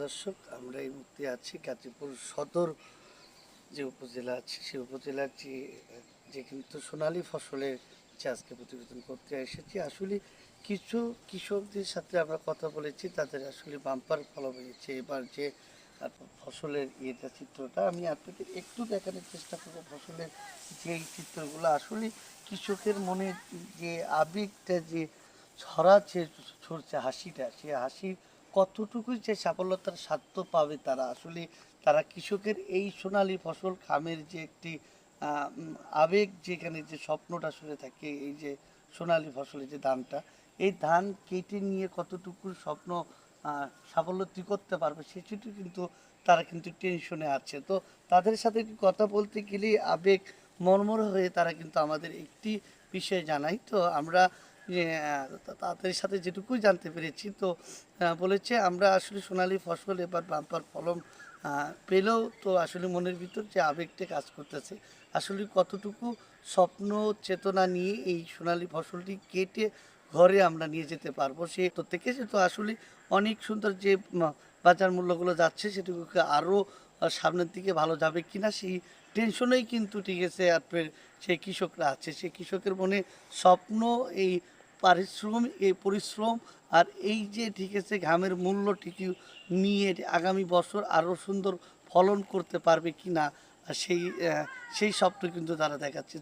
দর্শক, আমরা এই মুহূর্তে আছি গাজীপুর সদর যে উপজেলা আছে সেই উপজেলার যে কিন্তু সোনালী ফসলের যে আজকে প্রতিবেদন করতে এসেছি। আসলে কিছু কৃষকদের সাথে আমরা কথা বলেছি, তাদের আসলে বাম্পার ফলন হয়েছে। এবার যে ফসলের চিত্রটা আমি আপনাদের একটু দেখানোর চেষ্টা করবো। ফসলের যে এই চিত্রগুলো আসলে কৃষকের মনে যে আবেগটা যে ছড়াচ্ছে, ছড়ছে হাসিটা, সে হাসি কতটুকু যে সাফল্যতার স্বার্থ পাবে তারা আসলে, তারা কৃষকের এই সোনালী ফসল খামের যে একটি আবেগ, যেখানে যে স্বপ্নটা আসলে থাকে, এই যে সোনালী ফসলের যে ধানটা, এই ধান কেটে নিয়ে কতটুকু স্বপ্ন সাফল্যতি করতে পারবে সেটি কিন্তু তারা কিন্তু টেনশনে আছে। তো তাদের সাথে কথা বলতে গেলে আবেগ মর্মর হয়ে তারা কিন্তু আমাদের একটি বিষয় জানাই। তো আমরা তাদের সাথে যেটুকুই জানতে পেরেছি, তো বলেছে আমরা আসলে সোনালী ফসল এবার বাম্পার ফলন পেলেও তো আসলে মনের ভিতর যে আবেগটা কাজ করতেছে, আসলে কতটুকু স্বপ্ন চেতনা নিয়ে এই সোনালী ফসলটি কেটে ঘরে আমরা নিয়ে যেতে পারবো, সে তো থেকে সে তো আসলে অনেক সুন্দর যে বাজার মূল্যগুলো যাচ্ছে সেটুকুকে আরও সামনের দিকে ভালো যাবে কিনা সেই টেনশনেই কিন্তু ঠিক আছে আপনার সেই কৃষকরা আছে। সেই কৃষকের মনে স্বপ্ন, এই পরিশ্রম আর এই যে ঠিক আছে ঘামের মূল্য ঠিকই নিয়ে আগামী বছর আরও সুন্দর ফলন করতে পারবে কিনা, সেই সেই স্বপ্ন কিন্তু তারা দেখাচ্ছে।